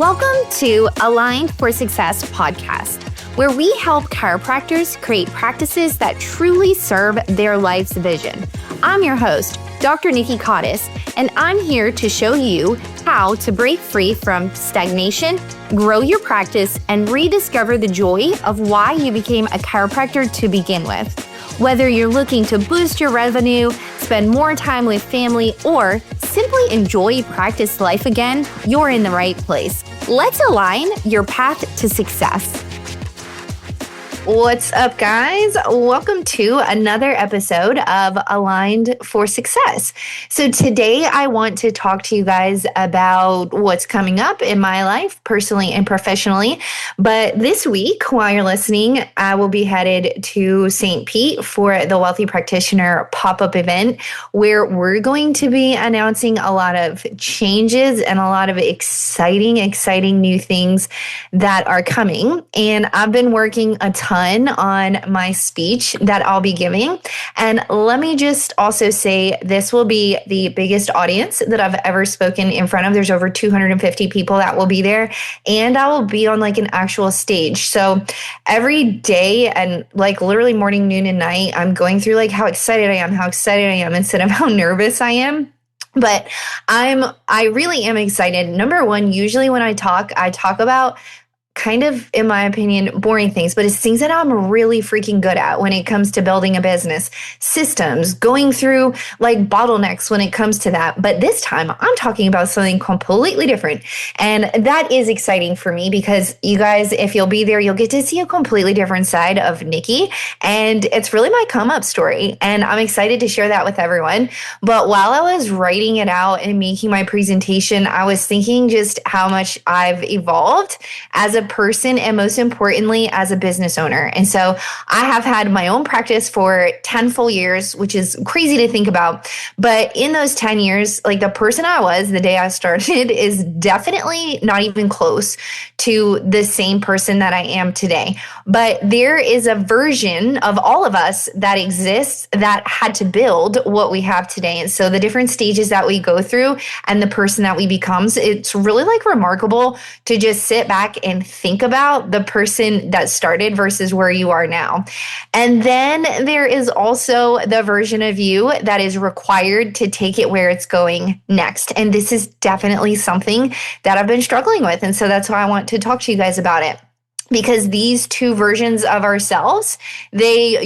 Welcome to Aligned for Success podcast, where we help chiropractors create practices that truly serve their life's vision. I'm your host, Dr. Nikki Cottis, and I'm here to show you how to break free from stagnation, grow your practice, and rediscover the joy of why you became a chiropractor to begin with. Whether you're looking to boost your revenue, spend more time with family, or simply enjoy practice life again, you're in the right place. Let's align your path to success. What's up, guys? Welcome to another episode of Aligned for Success. So today I want to talk to you guys about what's coming up in my life, personally and professionally. But this week, while you're listening, I will be headed to St. Pete for the Wealthy Practitioner pop-up event, where we're going to be announcing a lot of changes and a lot of exciting new things that are coming. And I've been working a ton on my speech that I'll be giving. And let me just also say, this will be the biggest audience that I've ever spoken in front of. There's over 250 people that will be there, and I will be on like an actual stage. So every day and like literally morning, noon, and night, I'm going through like how excited I am instead of how nervous I am. But I really am excited. Number one, usually when I talk about kind of, in my opinion, boring things, but it's things that I'm really freaking good at when it comes to building a business, systems, going through like bottlenecks when it comes to that. But this time I'm talking about something completely different. And that is exciting for me because you guys, if you'll be there, you'll get to see a completely different side of Nikki. And it's really my come up story. And I'm excited to share that with everyone. But while I was writing it out and making my presentation, I was thinking just how much I've evolved as a person and most importantly as a business owner. And so I have had my own practice for 10 full years, which is crazy to think about. But in those 10 years, like the person I was the day I started is definitely not even close to the same person that I am today. But there is a version of all of us that exists that had to build what we have today. And so the different stages that we go through and the person that we become, it's really like remarkable to just sit back and think about the person that started versus where you are now. And then there is also the version of you that is required to take it where it's going next. And this is definitely something that I've been struggling with. And so that's why I want to talk to you guys about it. Because these two versions of ourselves, they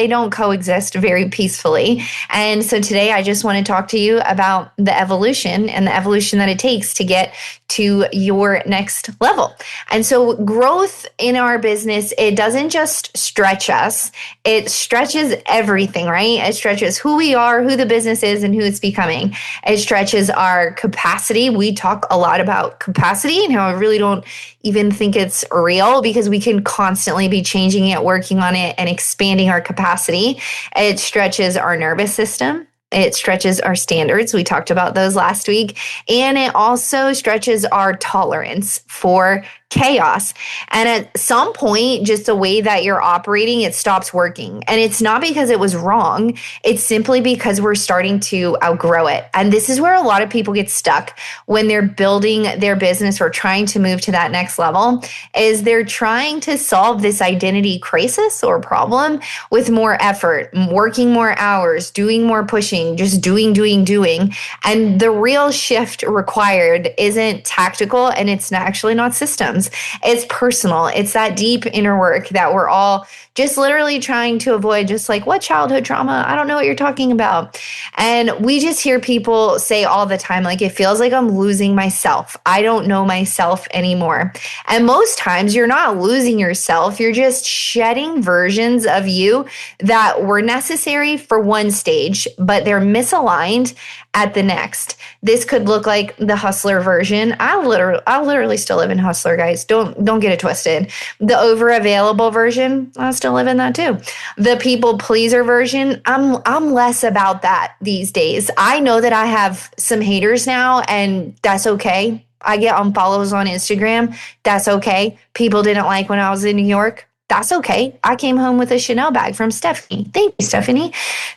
don't coexist very peacefully. And so today I just want to talk to you about the evolution and the evolution that it takes to get to your next level. And so growth in our business, it doesn't just stretch us, it stretches everything, right? It stretches who we are, who the business is, and who it's becoming. It stretches our capacity. We talk a lot about capacity and how I really don't even think it's real because we can constantly be changing it, working on it, and expanding our capacity. It stretches our nervous system. It stretches our standards. We talked about those last week. And it also stretches our tolerance for chaos. And at some point, just the way that you're operating, it stops working. And it's not because it was wrong. It's simply because we're starting to outgrow it. And this is where a lot of people get stuck when they're building their business or trying to move to that next level, is they're trying to solve this identity crisis or problem with more effort, working more hours, doing more pushing, just doing. And the real shift required isn't tactical and it's actually not systems. It's personal. It's that deep inner work that we're all just literally trying to avoid, just like, what childhood trauma? I don't know what you're talking about. And we just hear people say all the time, like, it feels like I'm losing myself. I don't know myself anymore. And most times you're not losing yourself. You're just shedding versions of you that were necessary for one stage, but they're misaligned at the next. This could look like the hustler version. I literally still live in hustler, guys. Don't get it twisted. The over available version, I still live in that too. The people pleaser version, I'm less about that these days. I know that I have some haters now, and that's okay. I get unfollows on Instagram. That's okay. People didn't like when I was in New York. That's okay. I came home with a Chanel bag from Stephanie. Thank you, Stephanie.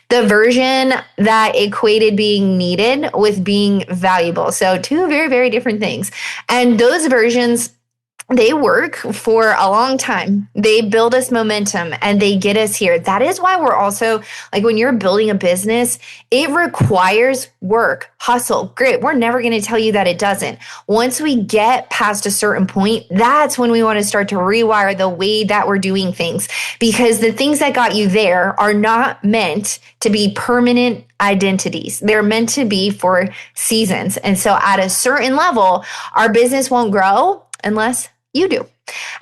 The version that equated being needed with being valuable. So, two very, very different things. And those versions, they work for a long time. They build us momentum and they get us here. That is why we're also like when you're building a business, it requires work, hustle, grit. We're never going to tell you that it doesn't. Once we get past a certain point, that's when we want to start to rewire the way that we're doing things, because the things that got you there are not meant to be permanent identities. They're meant to be for seasons. And so at a certain level, our business won't grow unless you do.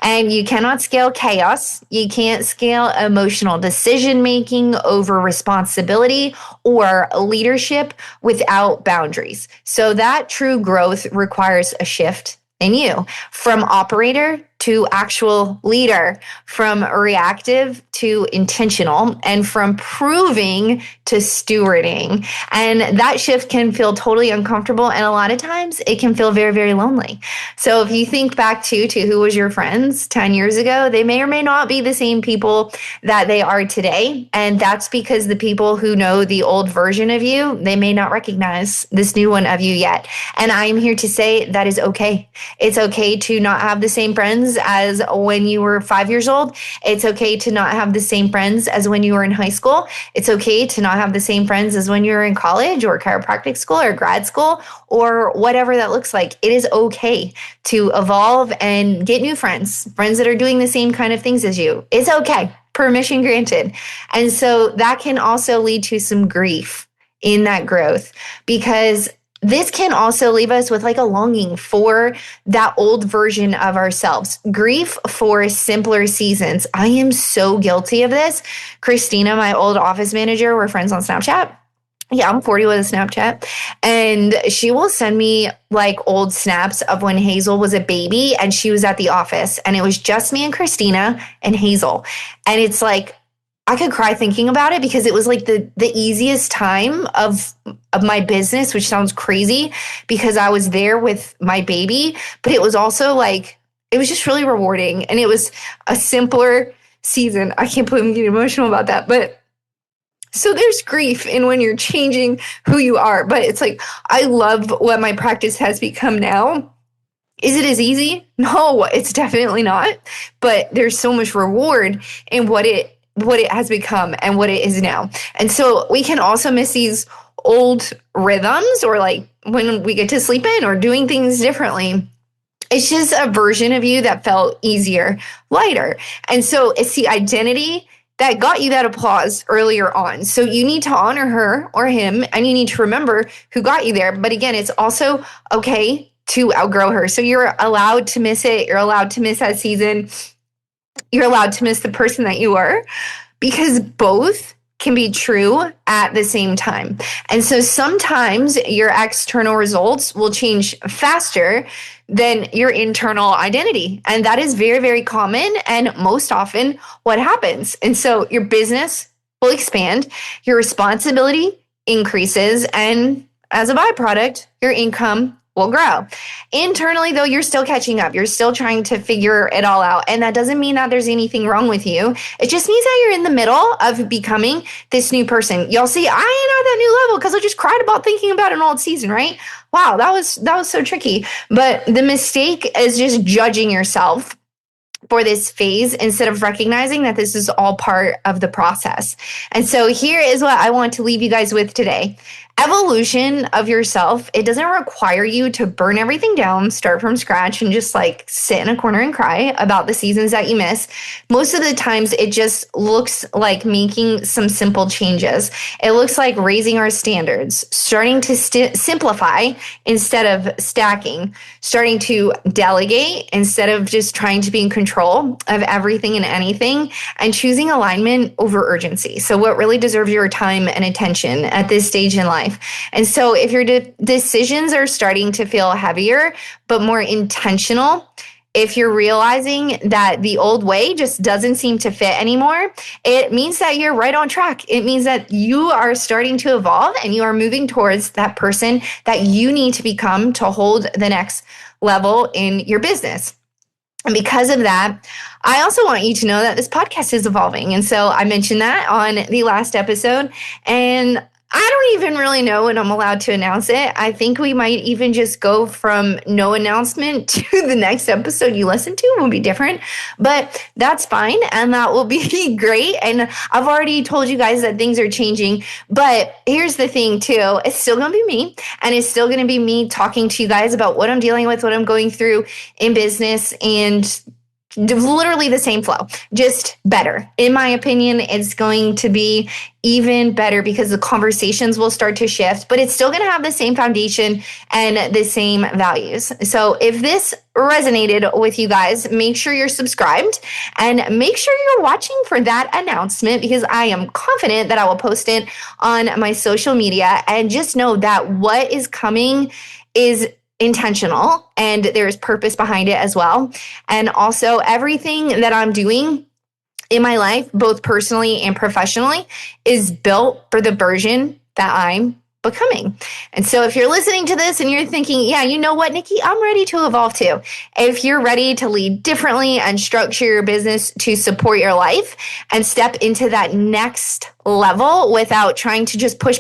And you cannot scale chaos. You can't scale emotional decision making over responsibility or leadership without boundaries. So that true growth requires a shift in you from operator to actual leader, from reactive to intentional, and from proving to stewarding. And that shift can feel totally uncomfortable. And a lot of times it can feel very, very lonely. So if you think back to who was your friends 10 years ago, they may or may not be the same people that they are today. And that's because the people who know the old version of you, they may not recognize this new one of you yet. And I'm here to say that is okay. It's okay to not have the same friends as when you were 5 years old. It's okay to not have the same friends as when you were in high school. It's okay to not have the same friends as when you were in college or chiropractic school or grad school or whatever that looks like. It is okay to evolve and get new friends, friends that are doing the same kind of things as you. It's okay. Permission granted. And so that can also lead to some grief in that growth, because this can also leave us with like a longing for that old version of ourselves. Grief for simpler seasons. I am so guilty of this. Christina, my old office manager, we're friends on Snapchat. Yeah, I'm 40 with a Snapchat. And she will send me like old snaps of when Hazel was a baby and she was at the office. And it was just me and Christina and Hazel. And it's like, I could cry thinking about it because it was like the easiest time of my business, which sounds crazy because I was there with my baby, but it was also like, it was just really rewarding. And it was a simpler season. I can't believe I'm getting emotional about that, but so there's grief in when you're changing who you are, but it's like, I love what my practice has become now. Is it as easy? No, it's definitely not, but there's so much reward in what it has become and what it is now. And so we can also miss these old rhythms, or like when we get to sleep in or doing things differently. It's just a version of you that felt easier, lighter. And so it's the identity that got you that applause earlier on. So you need to honor her or him, and you need to remember who got you there. But again, it's also okay to outgrow her. So you're allowed to miss it. You're allowed to miss that season. You're allowed to miss the person that you were, because both can be true at the same time. And so sometimes your external results will change faster than your internal identity. And that is very, very common and most often what happens. And so your business will expand, your responsibility increases, and as a byproduct, your income will grow. Internally, though, you're still catching up. You're still trying to figure it all out. And that doesn't mean that there's anything wrong with you. It just means that you're in the middle of becoming this new person. Y'all see, I ain't at that new level because I just cried about thinking about an old season, right? Wow, that was so tricky. But the mistake is just judging yourself for this phase instead of recognizing that this is all part of the process. And so here is what I want to leave you guys with today. Evolution of yourself, it doesn't require you to burn everything down, start from scratch, and just like sit in a corner and cry about the seasons that you miss. Most of the times, it just looks like making some simple changes. It looks like raising our standards, starting to simplify instead of stacking, starting to delegate instead of just trying to be in control of everything and anything, and choosing alignment over urgency. So what really deserves your time and attention at this stage in life. And so if your decisions are starting to feel heavier, but more intentional, if you're realizing that the old way just doesn't seem to fit anymore, it means that you're right on track. It means that you are starting to evolve and you are moving towards that person that you need to become to hold the next level in your business. And because of that, I also want you to know that this podcast is evolving. And so I mentioned that on the last episode. And I don't even really know when I'm allowed to announce it. I think we might even just go from no announcement to the next episode you listen to will be different, but that's fine. And that will be great. And I've already told you guys that things are changing, but here's the thing too. It's still going to be me, and it's still going to be me talking to you guys about what I'm dealing with, what I'm going through in business, and literally the same flow, just better. In my opinion, it's going to be even better because the conversations will start to shift, but it's still going to have the same foundation and the same values. So if this resonated with you guys, make sure you're subscribed and make sure you're watching for that announcement, because I am confident that I will post it on my social media. And just know that what is coming is intentional and there's purpose behind it as well. And also everything that I'm doing in my life, both personally and professionally, is built for the version that I'm becoming. And so if you're listening to this and you're thinking, yeah, you know what, Nikki, I'm ready to evolve too. If you're ready to lead differently and structure your business to support your life and step into that next level without trying to just push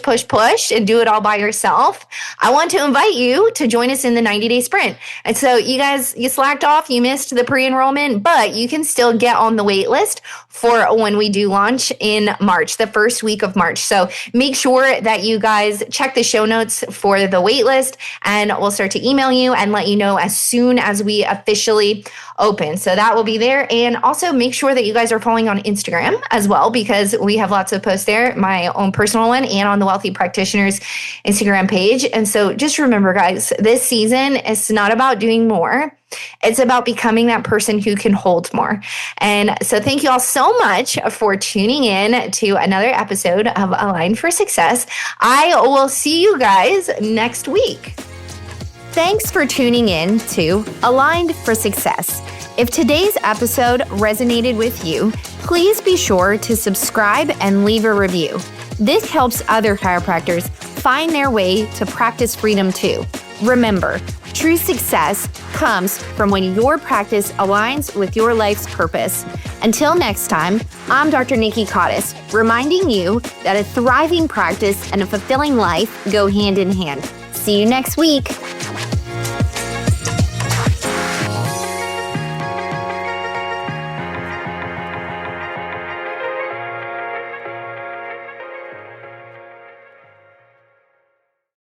and do it all by yourself, I want to invite you to join us in the 90-day sprint. And so you guys, you slacked off, you missed the pre-enrollment, but you can still get on the wait list for when we do launch in March, the first week of March. So make sure that you guys check the show notes for the wait list, and we'll start to email you and let you know as soon as we officially open. So that will be there. And also make sure that you guys are following on Instagram as well, because we have lots of posts there, my own personal one and on the Wealthy Practitioners Instagram page. And so just remember, guys, this season is not about doing more. It's about becoming that person who can hold more. And so thank you all so much for tuning in to another episode of Aligned for Success. I will see you guys next week. Thanks for tuning in to Aligned for Success. If today's episode resonated with you, please be sure to subscribe and leave a review. This helps other chiropractors find their way to practice freedom too. Remember, true success comes from when your practice aligns with your life's purpose. Until next time, I'm Dr. Nikki Cottis, reminding you that a thriving practice and a fulfilling life go hand in hand. See you next week.